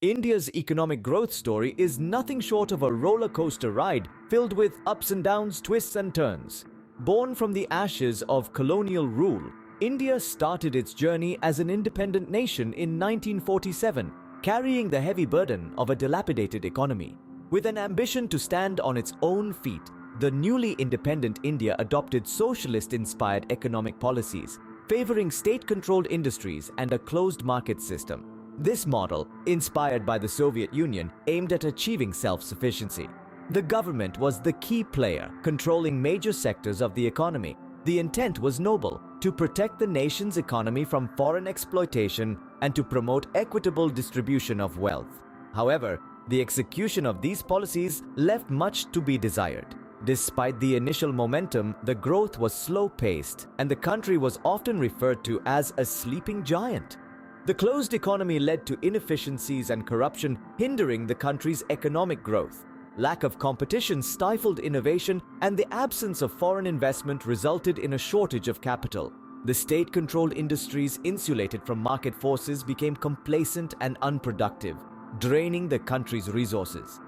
India's economic growth story is nothing short of a roller coaster ride filled with ups and downs, twists and turns. Born from the ashes of colonial rule, India started its journey as an independent nation in 1947, carrying the heavy burden of a dilapidated economy. With an ambition to stand on its own feet, the newly independent India adopted socialist-inspired economic policies, favoring state-controlled industries and a closed market system. This model, inspired by the Soviet Union, aimed at achieving self-sufficiency. The government was the key player, controlling major sectors of the economy. The intent was noble: to protect the nation's economy from foreign exploitation and to promote equitable distribution of wealth. However, the execution of these policies left much to be desired. Despite the initial momentum, the growth was slow-paced, and the country was often referred to as a sleeping giant. The closed economy led to inefficiencies and corruption, hindering the country's economic growth. Lack of competition stifled innovation, and the absence of foreign investment resulted in a shortage of capital. The state-controlled industries, insulated from market forces, became complacent and unproductive, draining the country's resources.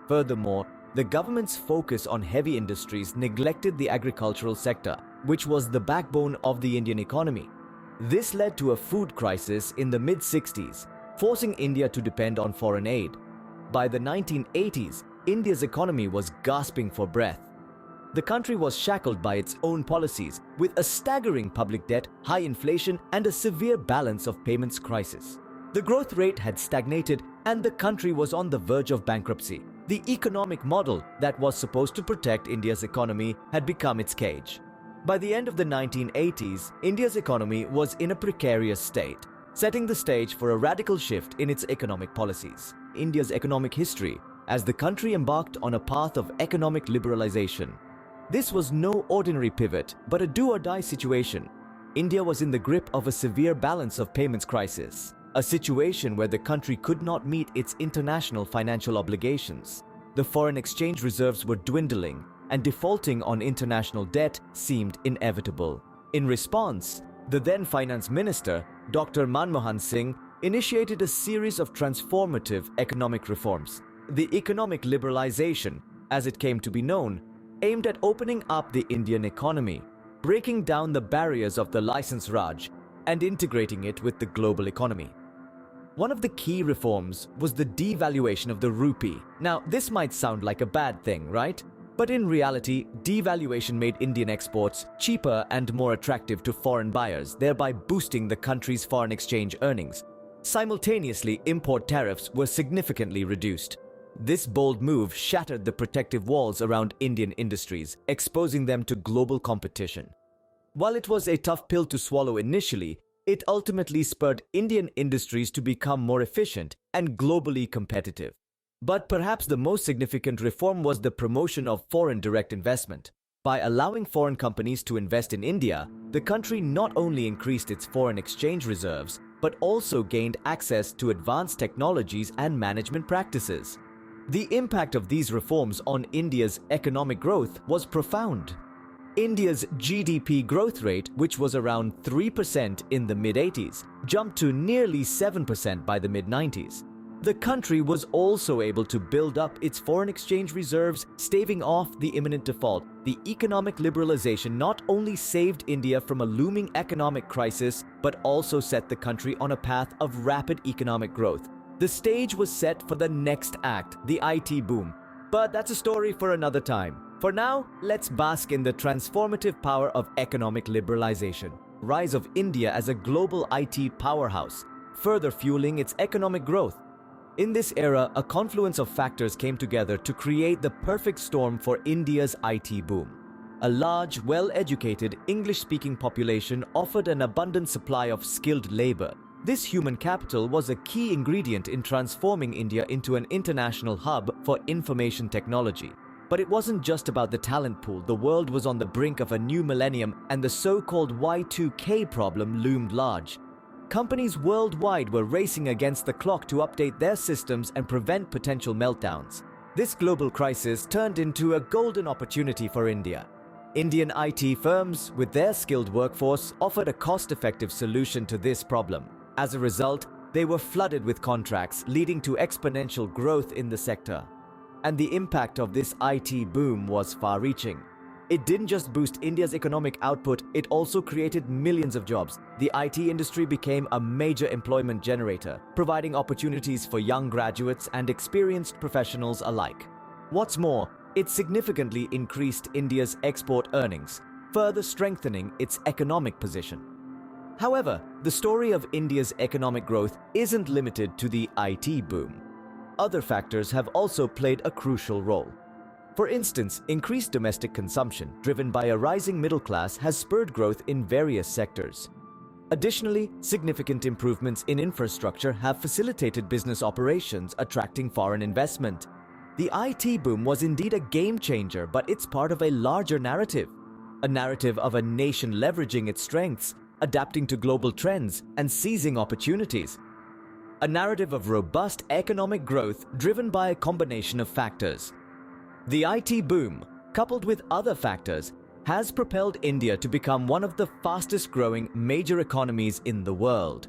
Furthermore, the government's focus on heavy industries neglected the agricultural sector, which was the backbone of the Indian economy. This led to a food crisis in the mid-60s, forcing India to depend on foreign aid. By the 1980s, India's economy was gasping for breath. The country was shackled by its own policies, with a staggering public debt, high inflation, and a severe balance of payments crisis. The growth rate had stagnated, and the country was on the verge of bankruptcy. The economic model that was supposed to protect India's economy had become its cage. By the end of the 1980s, India's economy was in a precarious state, setting the stage for a radical shift in its economic policies. India's economic history, as the country embarked on a path of economic liberalization. This was no ordinary pivot, but a do-or-die situation. India was in the grip of a severe balance of payments crisis, a situation where the country could not meet its international financial obligations. The foreign exchange reserves were dwindling, and defaulting on international debt seemed inevitable. In response, the then Finance Minister, Dr. Manmohan Singh, initiated a series of transformative economic reforms. The economic liberalization, as it came to be known, aimed at opening up the Indian economy, breaking down the barriers of the license Raj, and integrating it with the global economy. One of the key reforms was the devaluation of the rupee. Now, this might sound like a bad thing, right? But in reality, devaluation made Indian exports cheaper and more attractive to foreign buyers, thereby boosting the country's foreign exchange earnings. Simultaneously, import tariffs were significantly reduced. This bold move shattered the protective walls around Indian industries, exposing them to global competition. While it was a tough pill to swallow initially, it ultimately spurred Indian industries to become more efficient and globally competitive. But perhaps the most significant reform was the promotion of foreign direct investment. By allowing foreign companies to invest in India, the country not only increased its foreign exchange reserves, but also gained access to advanced technologies and management practices. The impact of these reforms on India's economic growth was profound. India's GDP growth rate, which was around 3% in the mid-80s, jumped to nearly 7% by the mid-90s. The country was also able to build up its foreign exchange reserves, staving off the imminent default. The economic liberalization not only saved India from a looming economic crisis, but also set the country on a path of rapid economic growth. The stage was set for the next act, the IT boom. But that's a story for another time. For now, let's bask in the transformative power of economic liberalization. Rise of India as a global IT powerhouse, further fueling its economic growth. In this era, a confluence of factors came together to create the perfect storm for India's IT boom. A large, well-educated, English-speaking population offered an abundant supply of skilled labor. This human capital was a key ingredient in transforming India into an international hub for information technology. But it wasn't just about the talent pool. The world was on the brink of a new millennium, and the so-called Y2K problem loomed large. Companies worldwide were racing against the clock to update their systems and prevent potential meltdowns. This global crisis turned into a golden opportunity for India. Indian IT firms, with their skilled workforce, offered a cost-effective solution to this problem. As a result, They were flooded with contracts, leading to exponential growth in the sector. And the impact of this IT boom was far-reaching. It didn't just boost India's economic output, it also created millions of jobs. The IT industry became a major employment generator, providing opportunities for young graduates and experienced professionals alike. What's more, it significantly increased India's export earnings, further strengthening its economic position. However, the story of India's economic growth isn't limited to the IT boom. Other factors have also played a crucial role. For instance, increased domestic consumption, driven by a rising middle class, has spurred growth in various sectors. Additionally, significant improvements in infrastructure have facilitated business operations, attracting foreign investment. The IT boom was indeed a game changer, but it's part of a larger narrative. A narrative of a nation leveraging its strengths, adapting to global trends, and seizing opportunities. A narrative of robust economic growth driven by a combination of factors. The IT boom, coupled with other factors, has propelled India to become one of the fastest-growing major economies in the world.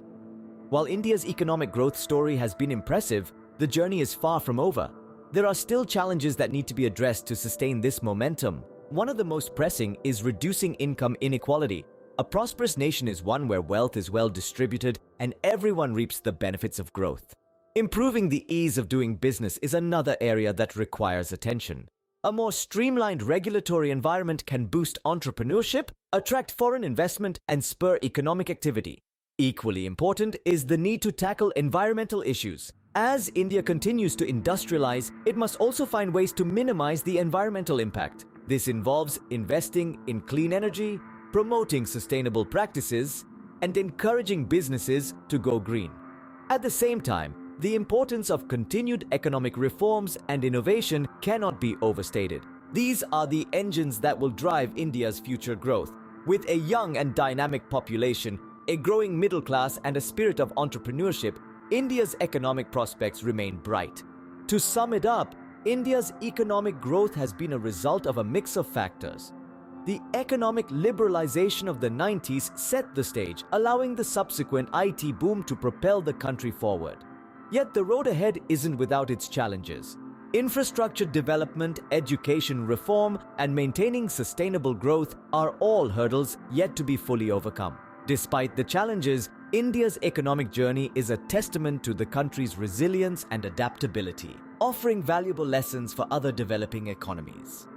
While India's economic growth story has been impressive, the journey is far from over. There are still challenges that need to be addressed to sustain this momentum. One of the most pressing is reducing income inequality. A prosperous nation is one where wealth is well distributed and everyone reaps the benefits of growth. Improving the ease of doing business is another area that requires attention. A more streamlined regulatory environment can boost entrepreneurship, attract foreign investment, and spur economic activity. Equally important is the need to tackle environmental issues. As India continues to industrialize, it must also find ways to minimize the environmental impact. This involves investing in clean energy, promoting sustainable practices, and encouraging businesses to go green. At the same time, the importance of continued economic reforms and innovation cannot be overstated. These are the engines that will drive India's future growth. With a young and dynamic population, a growing middle class, and a spirit of entrepreneurship, India's economic prospects remain bright. To sum it up, India's economic growth has been a result of a mix of factors. The economic liberalization of the 90s set the stage, allowing the subsequent IT boom to propel the country forward. Yet the road ahead isn't without its challenges. Infrastructure development, education reform, and maintaining sustainable growth are all hurdles yet to be fully overcome. Despite the challenges, India's economic journey is a testament to the country's resilience and adaptability, offering valuable lessons for other developing economies.